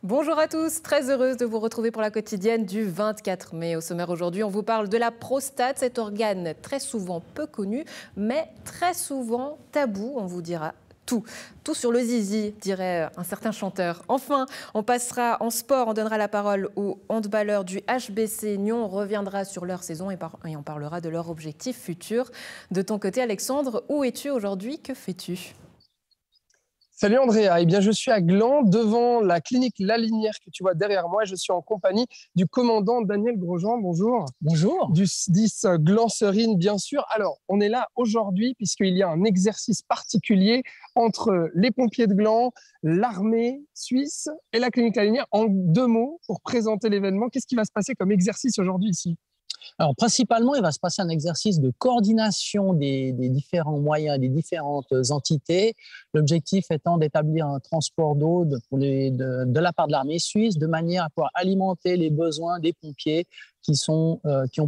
Bonjour à tous, très heureuse de vous retrouver pour la quotidienne du 24 mai. Au sommaire aujourd'hui, on vous parle de la prostate, cet organe très souvent peu connu, mais très souvent tabou. On vous dira tout sur le zizi, dirait un certain chanteur. Enfin, on passera en sport, on donnera la parole aux handballeurs du HBC Nyon, on reviendra sur leur saison et on parlera de leur objectif futur. De ton côté, Alexandre, où es-tu aujourd'hui? Que fais-tu? Salut Andrea, eh bien je suis à Gland devant la clinique La Linière que tu vois derrière moi. Je suis en compagnie du commandant Daniel Grosjean. Bonjour. Bonjour. Du SDIS Gland-Serine, bien sûr. Alors, on est là aujourd'hui puisqu'il y a un exercice particulier entre les pompiers de Gland, l'armée suisse et la clinique La Linière. En deux mots, pour présenter l'événement, qu'est-ce qui va se passer comme exercice aujourd'hui ici? Alors, principalement, il va se passer un exercice de coordination des différents moyens, des différentes entités. L'objectif étant d'établir un transport d'eau de la part de l'armée suisse, de manière à pouvoir alimenter les besoins des pompiers qui ont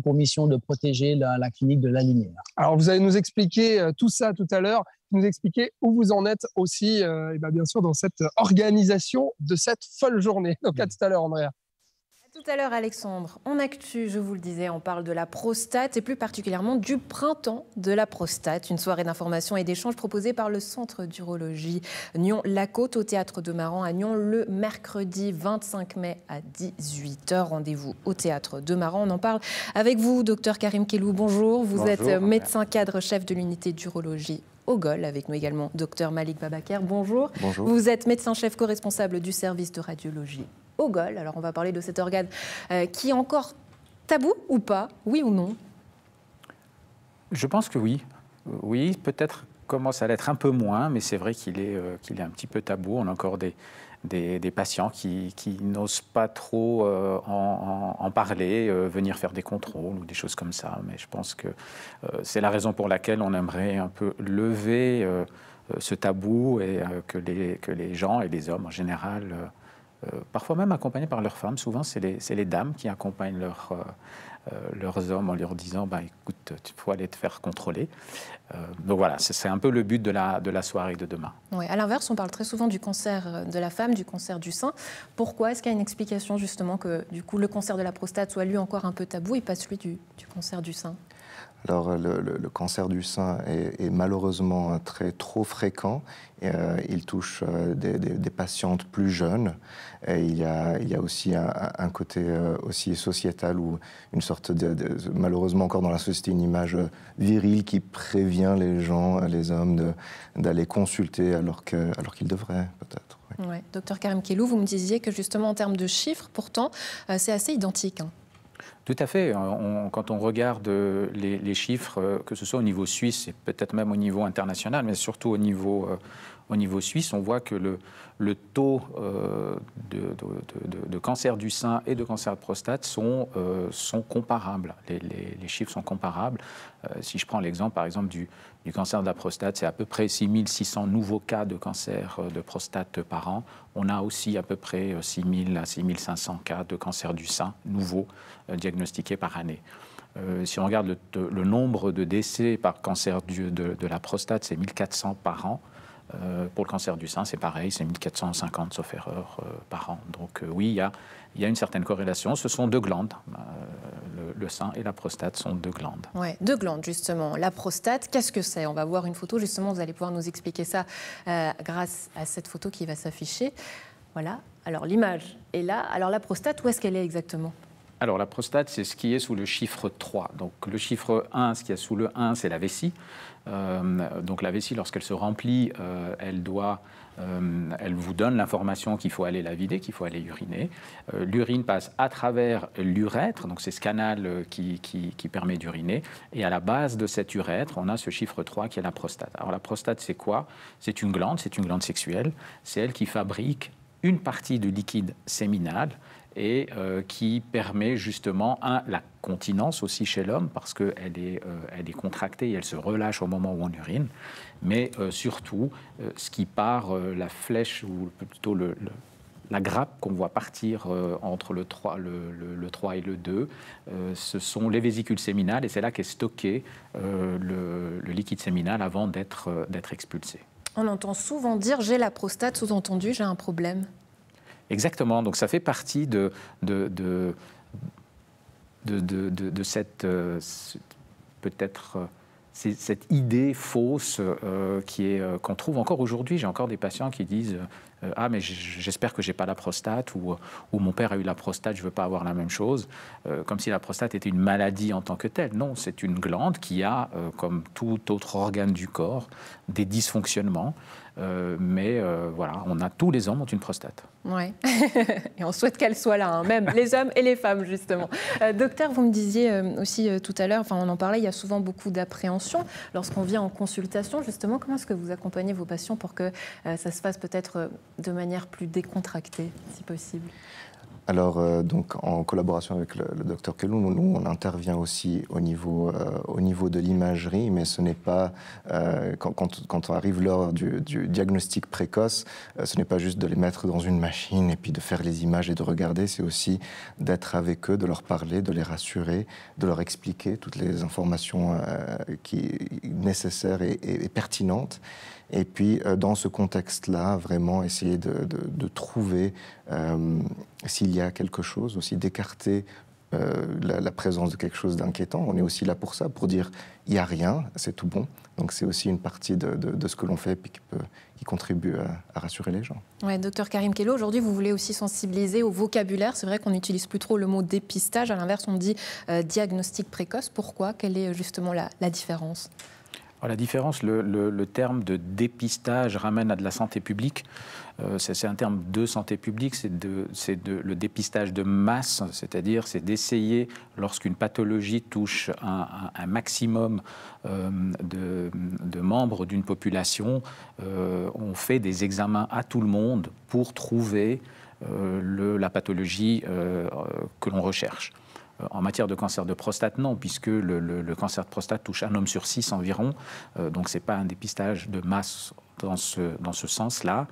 pour mission de protéger la clinique de La Linière. Alors, vous allez nous expliquer tout ça tout à l'heure, nous expliquer où vous en êtes aussi, et bien sûr, dans cette organisation de cette folle journée. Donc, à tout à l'heure, Andrea. Tout à l'heure, Alexandre, en actu, je vous le disais, on parle de la prostate et plus particulièrement du printemps de la prostate. Une soirée d'information et d'échange proposée par le Centre d'urologie Nyon-La-Côte au Théâtre de Maran à Nyon le mercredi 25 mai à 18h. Rendez-vous au Théâtre de Maran. On en parle avec vous, docteur Karim Kellou. Bonjour, vous êtes médecin cadre chef de l'unité d'urologie au GOL, avec nous également docteur Malik Babaker. Bonjour. Bonjour. Vous êtes médecin-chef co-responsable du service de radiologie au GOL. Alors on va parler de cet organe qui est encore tabou ou pas, oui ou non? Je pense que oui. Oui, peut-être commence à l'être un peu moins, mais c'est vrai qu'il est un petit peu tabou. On a encore des patients qui n'osent pas trop en parler, venir faire des contrôles ou des choses comme ça. Mais je pense que c'est la raison pour laquelle on aimerait un peu lever ce tabou et que les gens et les hommes en général, parfois même accompagnés par leurs femmes, souvent c'est les dames qui accompagnent leurs hommes en leur disant écoute, il faut aller te faire contrôler. Donc voilà, c'est un peu le but de la soirée de demain. Oui, à l'inverse, on parle très souvent du cancer de la femme, du cancer du sein. Pourquoi? Est-ce qu'il y a une explication justement que du coup le cancer de la prostate soit lui encore un peu tabou et pas celui du cancer du sein? Alors, le cancer du sein est malheureusement trop fréquent. Il touche des patientes plus jeunes. Et il y a aussi un côté aussi sociétal où une sorte malheureusement encore dans la société, une image virile qui prévient les gens, les hommes, d'aller consulter alors qu'ils devraient peut-être. Oui. Ouais. Docteur Karim Kellou, vous me disiez que justement en termes de chiffres, pourtant, c'est assez identique. Tout à fait. Quand on regarde les chiffres, que ce soit au niveau suisse et peut-être même au niveau international, mais surtout au niveau suisse, on voit que le taux de cancer du sein et de cancer de prostate sont comparables. Les chiffres sont comparables. Si je prends l'exemple, par exemple, du cancer de la prostate, c'est à peu près 6600 nouveaux cas de cancer de prostate par an. On a aussi à peu près 6000 à 6500 cas de cancer du sein nouveaux diagnostiqués par année. Si on regarde le nombre de décès par cancer de la prostate, c'est 1400 par an. Pour le cancer du sein, c'est pareil, c'est 1450 sauf erreur par an. Donc oui, il y a une certaine corrélation. Ce sont deux glandes. Le sein et la prostate sont deux glandes. Oui, deux glandes, justement. La prostate, qu'est-ce que c'est? On va voir une photo, justement, vous allez pouvoir nous expliquer ça grâce à cette photo qui va s'afficher. Voilà, alors l'image est là. Alors la prostate, où est-ce qu'elle est exactement? Alors la prostate, c'est ce qui est sous le chiffre 3. Donc le chiffre 1, ce qui est sous le 1, c'est la vessie. Donc la vessie, lorsqu'elle se remplit, elle vous donne l'information qu'il faut aller la vider, qu'il faut aller uriner. L'urine passe à travers l'urètre, donc c'est ce canal qui permet d'uriner. Et à la base de cet urètre, on a ce chiffre 3 qui est la prostate. Alors la prostate, c'est quoi? C'est une glande sexuelle. C'est elle qui fabrique une partie du liquide séminal et qui permet justement la continence aussi chez l'homme parce qu'elle est contractée et elle se relâche au moment où on urine, mais surtout ce qui part, la flèche ou plutôt la grappe qu'on voit partir entre le 3 et le 2, ce sont les vésicules séminales et c'est là qu'est stocké le liquide séminal avant d'être expulsé. On entend souvent dire « j'ai la prostate », sous-entendu « j'ai un problème ». Exactement. Donc ça fait partie de cette peut-être cette idée fausse qu'on trouve encore aujourd'hui. J'ai encore des patients qui disent ah, mais j'espère que je n'ai pas la prostate, ou mon père a eu la prostate, je ne veux pas avoir la même chose, comme si la prostate était une maladie en tant que telle. Non, c'est une glande qui a, comme tout autre organe du corps, des dysfonctionnements. Mais voilà, tous les hommes ont une prostate. Oui, et on souhaite qu'elle soit là, hein, même les hommes et les femmes, justement. Docteur, vous me disiez aussi tout à l'heure, enfin on en parlait, il y a souvent beaucoup d'appréhension lorsqu'on vient en consultation. Justement, comment est-ce que vous accompagnez vos patients pour que ça se fasse peut-être de manière plus décontractée, si possible? Alors, donc, en collaboration avec le docteur Kellou, nous, on intervient aussi au niveau de l'imagerie, mais ce n'est pas, quand arrive l'heure du diagnostic précoce, ce n'est pas juste de les mettre dans une machine et puis de faire les images et de regarder, c'est aussi d'être avec eux, de leur parler, de les rassurer, de leur expliquer toutes les informations nécessaires et pertinentes. Et puis, dans ce contexte-là, vraiment essayer de trouver s'il y a quelque chose, aussi d'écarter la présence de quelque chose d'inquiétant. On est aussi là pour ça, pour dire il n'y a rien, c'est tout bon. Donc c'est aussi une partie de ce que l'on fait et qui contribue à rassurer les gens. Ouais, docteur Karim Kellou, aujourd'hui vous voulez aussi sensibiliser au vocabulaire. C'est vrai qu'on n'utilise plus trop le mot dépistage, à l'inverse on dit diagnostic précoce. Pourquoi? Quelle est justement la différence? La différence, le terme de dépistage ramène à de la santé publique. C'est un terme de santé publique, c'est le dépistage de masse, c'est-à-dire c'est d'essayer, lorsqu'une pathologie touche un maximum de membres d'une population, on fait des examens à tout le monde pour trouver la pathologie que l'on recherche. En matière de cancer de prostate, non, puisque le cancer de prostate touche 1 homme sur 6 environ, donc ce n'est pas un dépistage de masse dans ce sens-là.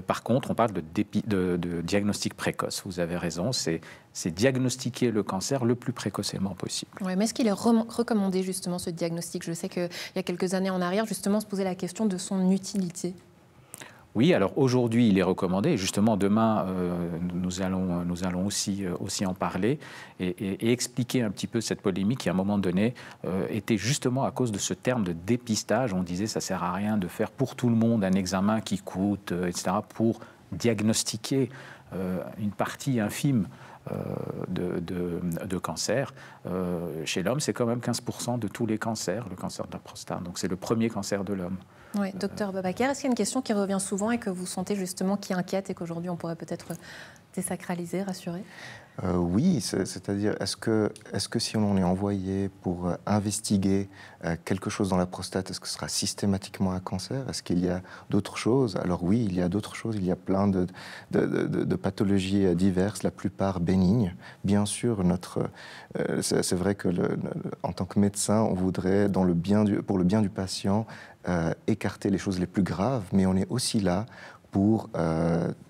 Par contre, on parle de diagnostic précoce, vous avez raison, c'est diagnostiquer le cancer le plus précocement possible. Ouais, mais est-ce qu'il est recommandé justement ce diagnostic? Je sais qu'il y a quelques années en arrière, justement, se posait la question de son utilité. Oui, alors aujourd'hui, il est recommandé. Et justement, demain, nous allons aussi en parler et expliquer un petit peu cette polémique qui, à un moment donné, était justement à cause de ce terme de dépistage. On disait que ça ne sert à rien de faire pour tout le monde un examen qui coûte, etc., pour diagnostiquer une partie infime de cancer. Chez l'homme, c'est quand même 15% de tous les cancers, le cancer de la prostate. Donc c'est le premier cancer de l'homme. Oui, docteur Babacar, est-ce qu'il y a une question qui revient souvent et que vous sentez justement qui inquiète et qu'aujourd'hui on pourrait peut-être désacraliser, rassurer? Oui, c'est-à-dire, est-ce que si on est envoyé pour investiguer quelque chose dans la prostate, est-ce que ce sera systématiquement un cancer? Est-ce qu'il y a d'autres choses? Alors oui, il y a d'autres choses. Il y a plein de pathologies diverses, la plupart bénignes. Bien sûr, c'est vrai que en tant que médecin, on voudrait, pour le bien du patient, écarter les choses les plus graves, mais on est aussi là pour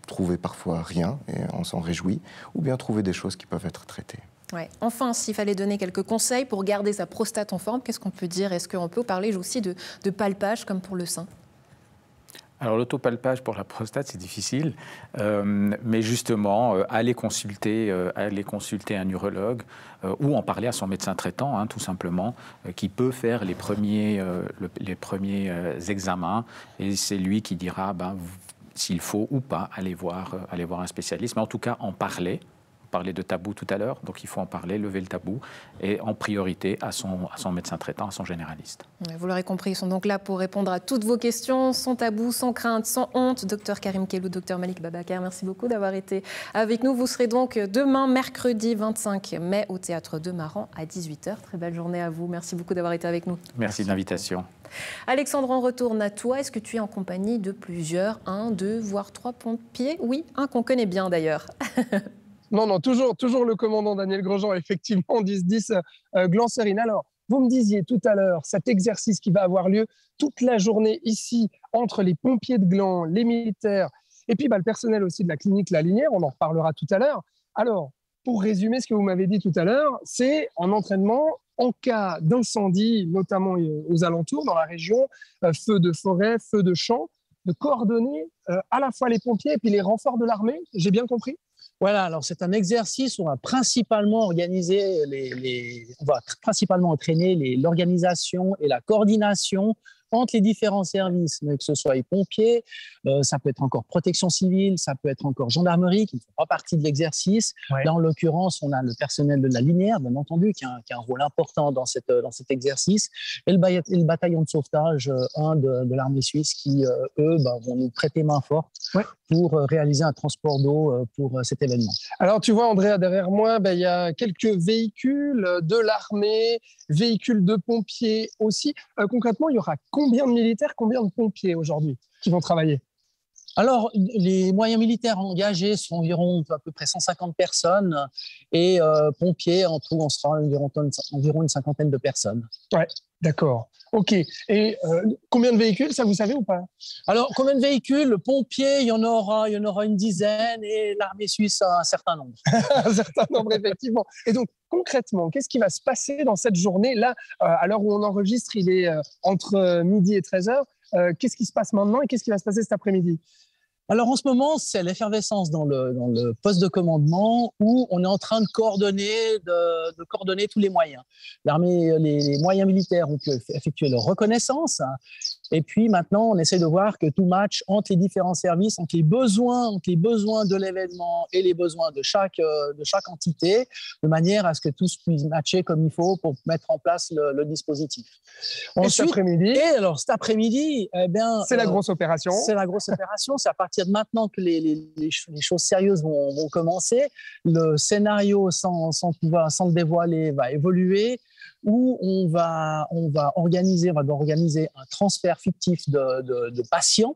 trouver parfois rien, et on s'en réjouit, ou bien trouver des choses qui peuvent être traitées. Ouais. Enfin, s'il fallait donner quelques conseils pour garder sa prostate en forme, qu'est-ce qu'on peut dire? Est-ce qu'on peut parler aussi de palpage comme pour le sein? Alors l'autopalpage pour la prostate, c'est difficile, mais justement, aller consulter un urologue ou en parler à son médecin traitant, tout simplement, qui peut faire les premiers examens, et c'est lui qui dira s'il faut ou pas aller voir un spécialiste, mais en tout cas en parler. Parler de tabou tout à l'heure, donc il faut en parler, lever le tabou, et en priorité à son médecin traitant, à son généraliste. Vous l'aurez compris, ils sont donc là pour répondre à toutes vos questions, sans tabou, sans crainte, sans honte. Docteur Karim Kellou, docteur Malik Babacar, merci beaucoup d'avoir été avec nous. Vous serez donc demain, mercredi 25 mai, au Théâtre de Maran à 18h. Très belle journée à vous. Merci beaucoup d'avoir été avec nous. Merci de l'invitation. Alexandre, on retourne à toi. Est-ce que tu es en compagnie de plusieurs, 1, 2, voire 3 pompiers? Oui, un qu'on connaît bien d'ailleurs. Non, toujours le commandant Daniel Grosjean, effectivement, 10-10 Gland-Serine. Alors, vous me disiez tout à l'heure, cet exercice qui va avoir lieu toute la journée ici, entre les pompiers de Gland, les militaires, et puis le personnel aussi de la clinique La Linière, on en reparlera tout à l'heure. Alors, pour résumer ce que vous m'avez dit tout à l'heure, c'est un entraînement en cas d'incendie, notamment aux alentours, dans la région, feu de forêt, feu de champ. de coordonner à la fois les pompiers et puis les renforts de l'armée. J'ai bien compris? Voilà, alors c'est un exercice où on va principalement organiser on va principalement entraîner l'organisation et la coordination entre les différents services, mais que ce soit les pompiers, ça peut être encore protection civile, ça peut être encore gendarmerie, qui ne font pas partie de l'exercice. Ouais. Là, en l'occurrence, on a le personnel de la Linière, bien entendu, qui a un rôle important dans cet exercice, et le bataillon de sauvetage 1 de l'armée suisse, qui, eux, vont nous prêter main forte pour réaliser un transport d'eau pour cet événement. Alors, tu vois, Andrea, derrière moi, il y a quelques véhicules de l'armée, véhicules de pompiers aussi. Concrètement, il y aura combien de militaires, combien de pompiers aujourd'hui qui vont travailler? Alors, les moyens militaires engagés sont environ à peu près 150 personnes et pompiers, en tout, on sera environ une cinquantaine de personnes. Ouais, d'accord. OK. Et combien de véhicules, ça vous savez ou pas? Alors, combien de véhicules? Pompiers, il y en aura une dizaine et l'armée suisse a un certain nombre. Un certain nombre, effectivement. Et donc, concrètement, qu'est-ce qui va se passer dans cette journée? Là, à l'heure où on enregistre, il est entre midi et 13h. Qu'est-ce qui se passe maintenant et qu'est-ce qui va se passer cet après-midi? Alors, en ce moment, c'est l'effervescence dans le poste de commandement où on est en train de coordonner tous les moyens. L'armée, les moyens militaires ont pu effectuer leur reconnaissance. Et puis maintenant, on essaie de voir que tout match entre les différents services, entre les besoins de l'événement et les besoins de chaque entité, de manière à ce que tous puissent matcher comme il faut pour mettre en place le dispositif. Ensuite, cet après-midi, c'est la grosse opération. C'est la grosse opération. C'est à partir de maintenant que les choses sérieuses vont commencer. Le scénario, sans le dévoiler, va évoluer, où on va organiser un transfert fictif de patients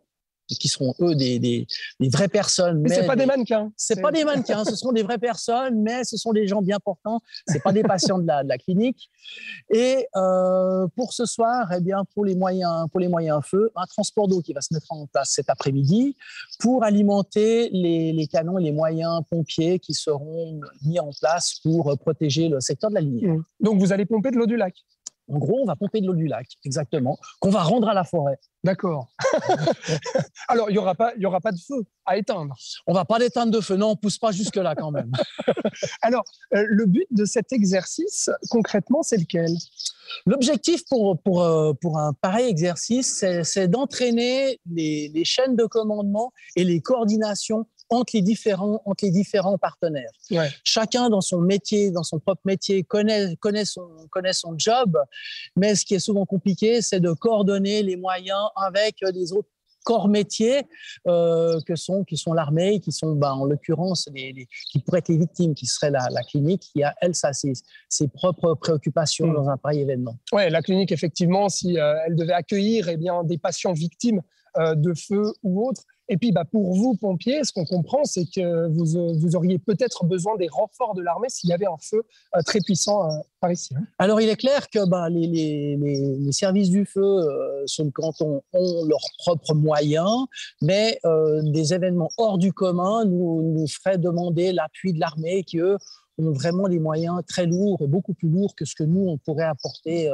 qui seront eux des vraies personnes. Mais c'est pas des mannequins. C'est pas des mannequins, ce sont des vraies personnes, mais ce sont des gens bien portants. C'est pas des patients de la clinique. Et pour ce soir, pour les moyens feu, un transport d'eau qui va se mettre en place cet après-midi pour alimenter les canons et les moyens pompiers qui seront mis en place pour protéger le secteur de la Linière. Donc vous allez pomper de l'eau du lac. En gros, on va pomper de l'eau du lac, exactement, qu'on va rendre à la forêt. D'accord. Alors, il y aura pas de feu à éteindre. On ne va pas d'éteindre de feu, non, on ne pousse pas jusque-là quand même. Alors, le but de cet exercice, concrètement, c'est lequel? L'objectif pour un pareil exercice, c'est d'entraîner les chaînes de commandement et les coordinations entre les différents partenaires. Ouais. Chacun dans son métier, dans son propre métier, connaît son job, mais ce qui est souvent compliqué, c'est de coordonner les moyens avec les autres corps métiers qui sont l'armée, qui sont en l'occurrence qui pourraient être les victimes, qui serait la clinique, qui a elle ses propres préoccupations dans un pareil événement. Ouais, la clinique effectivement, si elle devait accueillir des patients victimes de feu ou autres. Et puis, pour vous, pompiers, ce qu'on comprend, c'est que vous auriez peut-être besoin des renforts de l'armée s'il y avait un feu très puissant par ici. Alors, il est clair que les services du feu sur le canton ont leurs propres moyens, mais des événements hors du commun nous feraient demander l'appui de l'armée qui, eux, ont vraiment des moyens très lourds, beaucoup plus lourds que ce que nous, on pourrait apporter,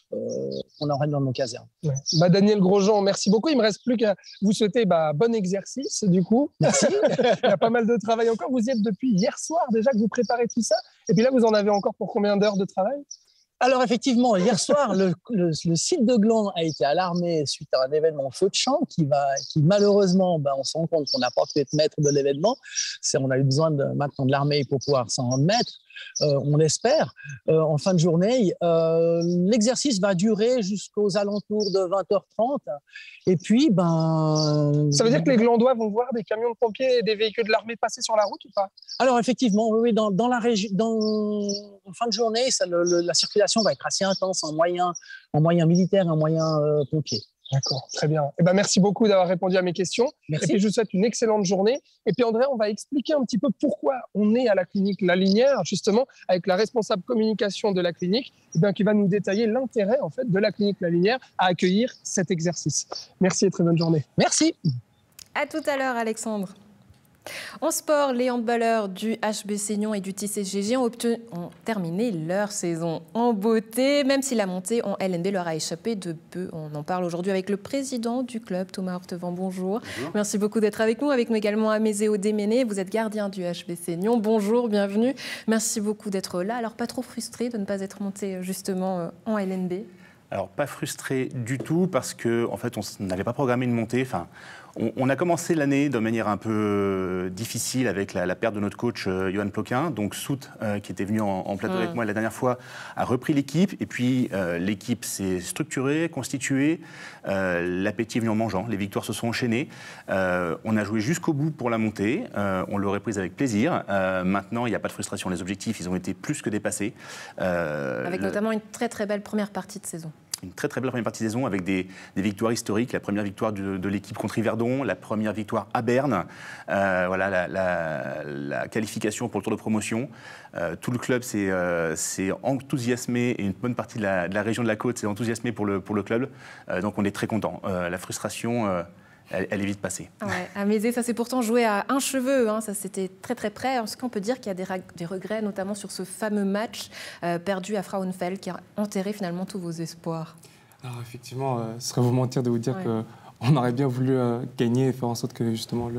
qu'on aurait dans nos casernes. Ouais. Daniel Grosjean, merci beaucoup. Il ne me reste plus qu'à vous souhaiter bon exercice, du coup. Merci. Il y a pas mal de travail encore. Vous y êtes depuis hier soir déjà que vous préparez tout ça. Et puis là, vous en avez encore pour combien d'heures de travail? Alors effectivement, hier soir, le site de Gland a été alarmé suite à un événement feu de champ qui malheureusement, on se rend compte qu'on n'a pas pu être maître de l'événement. On a eu besoin maintenant de l'armée pour pouvoir s'en remettre. On l'espère, en fin de journée. L'exercice va durer jusqu'aux alentours de 20h30. Et puis, ça veut dire que les Glandois vont voir des camions de pompiers et des véhicules de l'armée passer sur la route ou pas? Alors, effectivement, oui, dans la région, en fin de journée, la circulation va être assez intense en moyens militaires et en moyens pompiers. D'accord, très bien. Merci beaucoup d'avoir répondu à mes questions. Merci. Et puis, je vous souhaite une excellente journée. Et puis, André, on va expliquer un petit peu pourquoi on est à la clinique La Linière, justement, avec la responsable communication de la clinique, qui va nous détailler l'intérêt, en fait, de la clinique La Linière à accueillir cet exercice. Merci et très bonne journée. Merci. À tout à l'heure, Alexandre. En sport, les handballeurs du HBC Nyon et du TCGG ont terminé leur saison en beauté, même si la montée en LNB leur a échappé de peu. On en parle aujourd'hui avec le président du club, Thomas Hortevent. Bonjour. Bonjour. Merci beaucoup d'être avec nous. Avec nous également Amézéo Déméné, vous êtes gardien du HBC Nyon. Bonjour, bienvenue. Merci beaucoup d'être là. Alors, pas trop frustré de ne pas être monté justement en LNB? Alors, pas frustré du tout parce qu'en fait, on n'avait pas programmé une montée. Enfin, on a commencé l'année de manière un peu difficile avec la perte de notre coach Johan Ploquin. Donc Sout, qui était venu en plateau avec moi la dernière fois, a repris l'équipe. Et puis l'équipe s'est structurée, constituée. L'appétit est venu en mangeant. Les victoires se sont enchaînées. On a joué jusqu'au bout pour la montée. On l'aurait prise avec plaisir. Maintenant, il n'y a pas de frustration. Les objectifs, ils ont été plus que dépassés. Avec notamment une très très belle première partie de saison. Une très très belle première partie de saison avec des victoires historiques. La première victoire de l'équipe contre Yverdon, la première victoire à Berne, voilà, la qualification pour le tour de promotion. Tout le club s'est enthousiasmé et une bonne partie de la région de la Côte s'est enthousiasmée pour le club. Donc on est très content. La frustration... Elle est vite passée. Ouais, Amézé, ça s'est pourtant joué à un cheveu, hein, ça c'était très très près. Est-ce qu'on peut dire qu'il y a des regrets, notamment sur ce fameux match perdu à Frauenfeld, qui a enterré finalement tous vos espoirs? Alors effectivement, ce serait vous mentir de vous dire qu'on aurait bien voulu gagner et faire en sorte que justement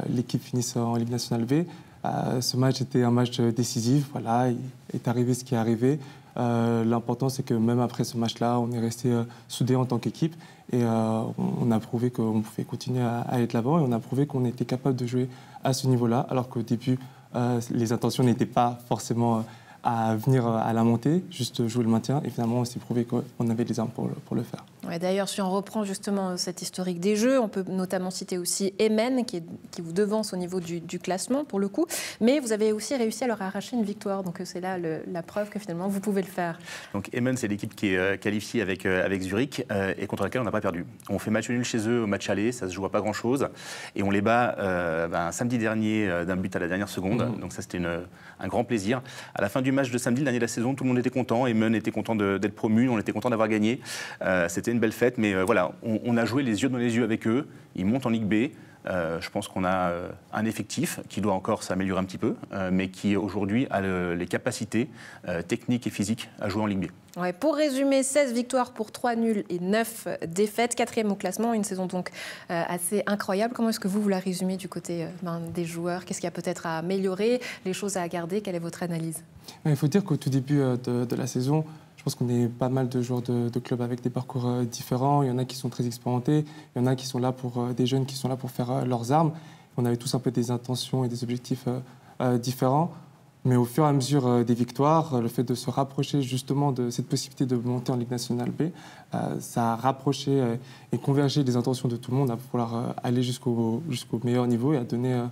l'équipe finisse en Ligue nationale B. Ce match était un match décisif, voilà, il est arrivé ce qui est arrivé. L'important, c'est que même après ce match-là, on est resté soudés en tant qu'équipe et on a prouvé qu'on pouvait continuer à aller de l'avant et on a prouvé qu'on était capable de jouer à ce niveau-là, alors qu'au début, les intentions n'étaient pas forcément à venir à la montée, juste jouer le maintien. Et finalement, on s'est prouvé qu'on avait les armes pour le faire. Ouais, d'ailleurs, si on reprend justement cette historique des Jeux, on peut notamment citer aussi Emmen, qui vous devance au niveau du classement, pour le coup. Mais vous avez aussi réussi à leur arracher une victoire. Donc c'est là la preuve que finalement, vous pouvez le faire. Donc Emmen, c'est l'équipe qui est qualifiée avec Zurich et contre laquelle on n'a pas perdu. On fait match nul chez eux au match aller, ça ne se joue à pas grand-chose. Et on les bat samedi dernier d'un but à la dernière seconde. Donc ça, c'était un grand plaisir. À la fin du match de samedi, le dernier de la saison, tout le monde était content. Emmen était content d'être promu, on était content d'avoir gagné. C'était une belle fête, mais voilà, on a joué les yeux dans les yeux avec eux. Ils montent en Ligue B. Je pense qu'on a un effectif qui doit encore s'améliorer un petit peu, mais qui aujourd'hui a les capacités techniques et physiques à jouer en Ligue B. Ouais, pour résumer, 16 victoires pour 3 nuls et 9 défaites, 4e au classement, une saison donc assez incroyable. Comment est-ce que vous la résumez du côté des joueurs? Qu'est-ce qu'il y a peut-être à améliorer, les choses à garder? Quelle est votre analyse? Il faut dire qu'au tout début de la saison, je pense qu'on est pas mal de joueurs de clubs avec des parcours différents. Il y en a qui sont très expérimentés, il y en a qui sont là pour des jeunes qui sont là pour faire leurs armes. On avait tous un peu des intentions et des objectifs différents. Mais au fur et à mesure des victoires, le fait de se rapprocher justement de cette possibilité de monter en Ligue nationale B, ça a rapproché et convergé les intentions de tout le monde à vouloir aller jusqu'au meilleur niveau et à donner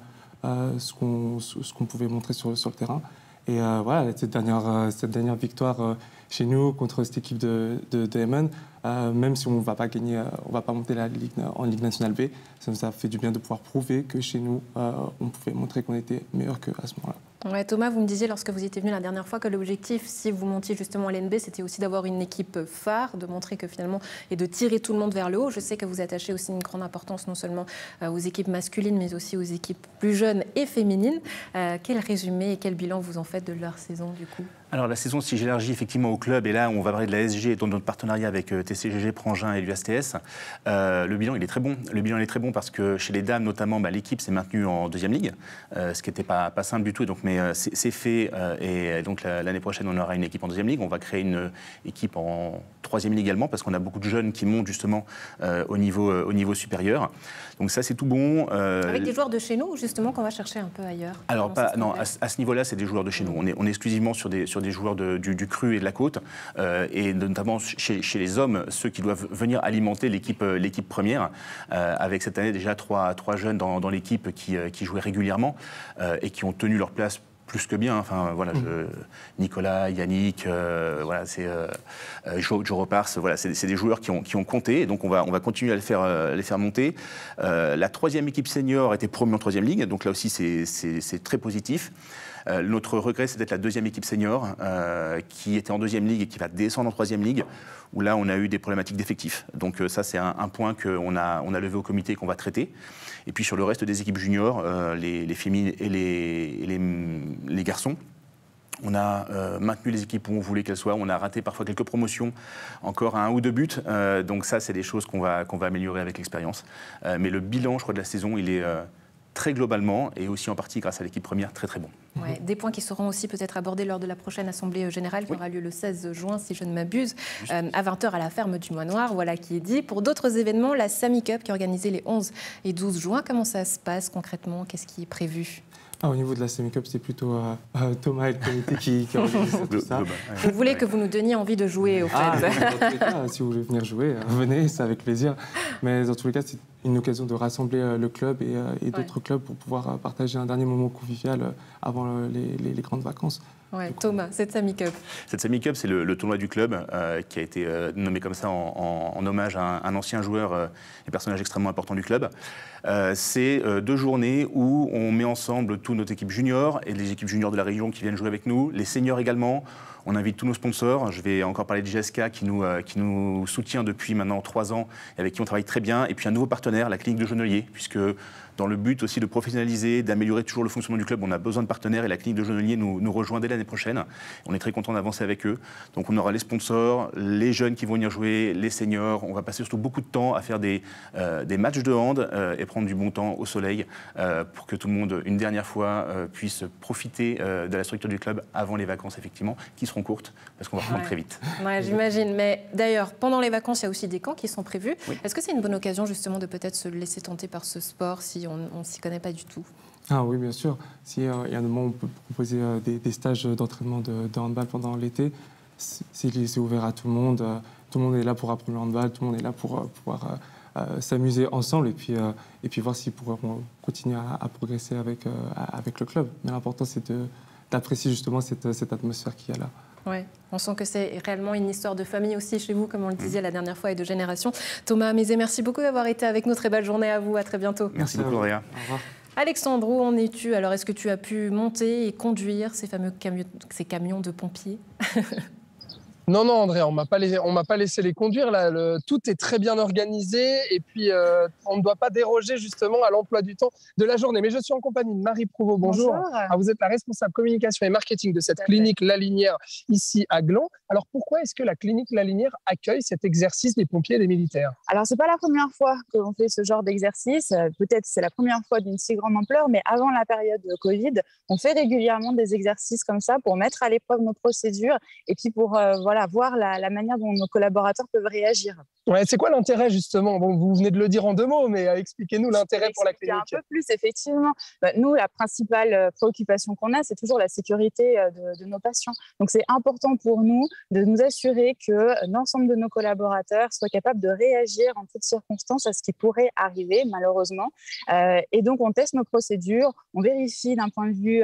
ce qu'on pouvait montrer sur le terrain. Et voilà, cette dernière victoire chez nous contre cette équipe de Emmen, même si on ne va pas gagner, on va pas monter en Ligue nationale B, ça fait du bien de pouvoir prouver que chez nous, on pouvait montrer qu'on était meilleur qu'à ce moment-là. Ouais, Thomas, vous me disiez lorsque vous étiez venu la dernière fois que l'objectif, si vous montiez justement à l'NB, c'était aussi d'avoir une équipe phare, de montrer que finalement, et de tirer tout le monde vers le haut. Je sais que vous attachez aussi une grande importance non seulement aux équipes masculines, mais aussi aux équipes plus jeunes et féminines. Quel résumé et quel bilan vous en faites de leur saison du coup? Alors la saison, si j'élargis effectivement au club, et là on va parler de la SG et de notre partenariat avec TCGG, Prangin et l'USTS, le bilan il est très bon. Le bilan il est très bon parce que chez les dames notamment, l'équipe s'est maintenue en 2e ligue, ce qui n'était pas simple du tout. Donc, mais c'est fait et donc l'année prochaine on aura une équipe en 2e ligue. On va créer une équipe en 3e ligue également parce qu'on a beaucoup de jeunes qui montent justement au niveau supérieur. Donc ça c'est tout bon. Avec des joueurs de chez nous justement qu'on va chercher un peu ailleurs? Alors non, à ce niveau-là c'est des joueurs de chez nous. On est exclusivement sur des joueurs du cru et de la côte, et notamment chez les hommes, ceux qui doivent venir alimenter l'équipe première, avec cette année déjà trois jeunes dans l'équipe qui jouaient régulièrement et qui ont tenu leur place plus que bien. Enfin, voilà, Nicolas, Yannick, voilà, Joe Repars, voilà, c'est des joueurs qui ont compté, et donc on va continuer à les faire monter. La 3e équipe senior était promue en 3e ligue, donc là aussi c'est très positif. Notre regret, c'est d'être la deuxième équipe senior qui était en deuxième ligue et qui va descendre en troisième ligue, où là, on a eu des problématiques d'effectifs. Donc ça, c'est un point qu'on a levé au comité et qu'on va traiter. Et puis sur le reste des équipes juniors, les féminines et les garçons, on a maintenu les équipes où on voulait qu'elles soient. On a raté parfois quelques promotions, encore à 1 ou 2 buts. Donc ça, c'est des choses qu'on va améliorer avec l'expérience. Mais le bilan, je crois, de la saison, il est très globalement, et aussi en partie grâce à l'équipe première, très très bon. Ouais, des points qui seront aussi peut-être abordés lors de la prochaine Assemblée générale qui aura lieu le 16 juin, si je ne m'abuse, à 20h à la ferme du Mois-Noir, voilà qui est dit. Pour d'autres événements, la Sami Cup qui est organisée les 11 et 12 juin, comment ça se passe concrètement? Qu'est-ce qui est prévu? Au niveau de la Sami Cup, c'est plutôt Thomas et le comité qui organisent tout ça. Vous voulez que vous nous donniez envie de jouer, au fait. Dans tous les cas, si vous voulez venir jouer, venez, c'est avec plaisir. Mais dans tous les cas, c'est une occasion de rassembler le club et d'autres clubs pour pouvoir partager un dernier moment convivial avant les grandes vacances. Ouais, Thomas, cette Sami Cup. Cette Sami Cup, c'est le tournoi du club qui a été nommé comme ça en hommage à un ancien joueur et personnage extrêmement important du club. C'est 2 journées où on met ensemble toute notre équipe junior et les équipes juniors de la région qui viennent jouer avec nous, les seniors également. On invite tous nos sponsors. Je vais encore parler de GSK qui nous soutient depuis maintenant 3 ans et avec qui on travaille très bien. Et puis un nouveau partenaire, la clinique de Genelier, puisque dans le but aussi de professionnaliser, d'améliorer toujours le fonctionnement du club, on a besoin de partenaires et la clinique de Genelier nous rejoint dès l'année prochaine. On est très content d'avancer avec eux. Donc on aura les sponsors, les jeunes qui vont venir jouer, les seniors. On va passer surtout beaucoup de temps à faire des matchs de hand et prendre du bon temps au soleil pour que tout le monde, une dernière fois, puisse profiter de la structure du club avant les vacances, effectivement, qui seront courtes, parce qu'on va reprendre très vite. Ouais, j'imagine. Mais d'ailleurs, pendant les vacances, il y a aussi des camps qui sont prévus. Oui. Est-ce que c'est une bonne occasion, justement, de peut-être se laisser tenter par ce sport si on ne s'y connaît pas du tout? Ah oui, bien sûr. S'il y a un moment où on peut proposer des stages d'entraînement de handball pendant l'été, c'est ouvert à tout le monde. Tout le monde est là pour apprendre le handball, tout le monde est là pour pouvoir s'amuser ensemble et puis voir s'ils pourront continuer à progresser avec le club. Mais l'important, c'est d'apprécier justement cette atmosphère qu'il y a là. Ouais. On sent que c'est réellement une histoire de famille aussi chez vous, comme on le disait la dernière fois, et de génération. Thomas Mézé, merci beaucoup d'avoir été avec nous. Très belle journée à vous. À très bientôt. Merci beaucoup, Auréa. Au revoir. Alexandre, où en es-tu? Alors, est-ce que tu as pu monter et conduire ces fameux camions de pompiers? Non, André, on m'a pas laissé les conduire. Là, tout est très bien organisé et puis on ne doit pas déroger justement à l'emploi du temps de la journée. Mais je suis en compagnie de Marie Prouveau. Bonjour. Alors, vous êtes la responsable communication et marketing de cette clinique La Linière ici à Gland. Alors pourquoi est-ce que la clinique La Linière accueille cet exercice des pompiers et des militaires? Alors c'est pas la première fois qu'on fait ce genre d'exercice. Peut-être c'est la première fois d'une si grande ampleur, mais avant la période de Covid, on fait régulièrement des exercices comme ça pour mettre à l'épreuve nos procédures et puis pour voir la manière dont nos collaborateurs peuvent réagir. Ouais, c'est quoi l'intérêt justement? Bon, vous venez de le dire en 2 mots, mais expliquez-nous l'intérêt pour la clinique. Un peu plus, effectivement. Nous, la principale préoccupation qu'on a, c'est toujours la sécurité de nos patients. Donc c'est important pour nous de nous assurer que l'ensemble de nos collaborateurs soient capables de réagir en toutes circonstances à ce qui pourrait arriver, malheureusement. Et donc on teste nos procédures, on vérifie d'un point de vue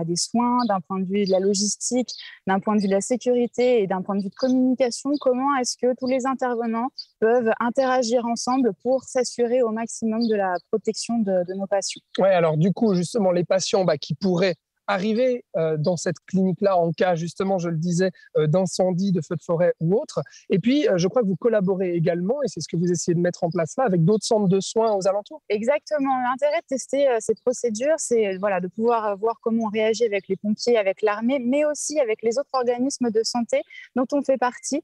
des soins, d'un point de vue de la logistique, d'un point de vue de la sécurité et d'un point de vue de communication, comment est-ce que tous les intervenants peuvent interagir ensemble pour s'assurer au maximum de la protection de nos patients. Ouais, alors du coup, justement, les patients qui pourraient arriver dans cette clinique-là en cas, justement, je le disais, d'incendie, de feu de forêt ou autre. Et puis, je crois que vous collaborez également, et c'est ce que vous essayez de mettre en place là, avec d'autres centres de soins aux alentours. Exactement. L'intérêt de tester ces procédures, c'est de pouvoir voir comment on réagit avec les pompiers, avec l'armée, mais aussi avec les autres organismes de santé dont on fait partie,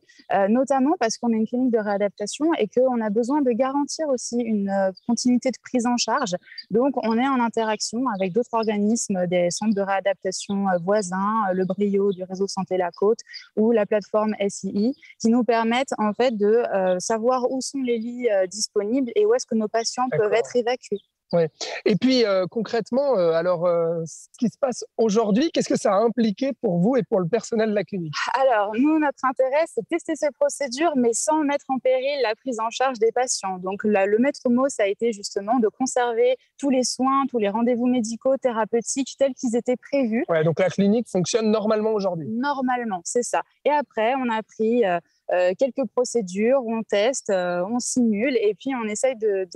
notamment parce qu'on est une clinique de réadaptation et qu'on a besoin de garantir aussi une continuité de prise en charge. Donc, on est en interaction avec d'autres organismes, des centres de réadaptation voisins, le Brio du réseau Santé La Côte ou la plateforme SII, qui nous permettent en fait de savoir où sont les lits disponibles et où est-ce que nos patients peuvent être évacués. Ouais. Et puis concrètement, ce qui se passe aujourd'hui, qu'est-ce que ça a impliqué pour vous et pour le personnel de la clinique? Alors, nous, notre intérêt, c'est de tester ces procédures, mais sans mettre en péril la prise en charge des patients. Donc, le maître mot, ça a été justement de conserver tous les soins, tous les rendez-vous médicaux, thérapeutiques, tels qu'ils étaient prévus. Ouais, donc la clinique fonctionne normalement aujourd'hui? Normalement, c'est ça. Et après, on a pris quelques procédures, on teste, on simule et puis on essaye de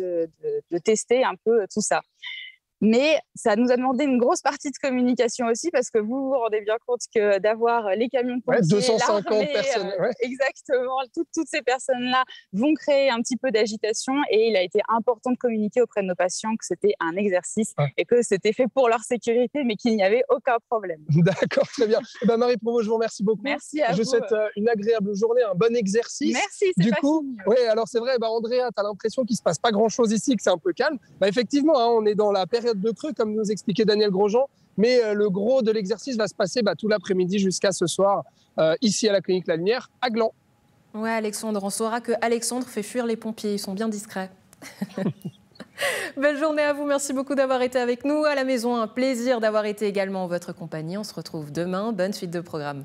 tester un peu tout ça. Mais ça nous a demandé une grosse partie de communication aussi, parce que vous vous rendez bien compte que d'avoir les camions de pompiers, 250 personnes. Exactement, toutes ces personnes-là vont créer un petit peu d'agitation, et il a été important de communiquer auprès de nos patients que c'était un exercice et que c'était fait pour leur sécurité, mais qu'il n'y avait aucun problème. D'accord, très bien. Marie Provost, je vous remercie beaucoup. Merci à vous. Je vous souhaite une agréable journée, un bon exercice. Merci, c'est pas fini. Oui, alors c'est vrai, Andrea, tu as l'impression qu'il ne se passe pas grand-chose ici, que c'est un peu calme. Effectivement, on est dans la période de creux, comme nous expliquait Daniel Grosjean, mais le gros de l'exercice va se passer tout l'après-midi jusqu'à ce soir, ici à la clinique La Lumière, à Gland. Ouais, Alexandre, on saura que Alexandre fait fuir les pompiers, ils sont bien discrets. Belle journée à vous, merci beaucoup d'avoir été avec nous. À la maison, un plaisir d'avoir été également en votre compagnie. On se retrouve demain, bonne suite de programme.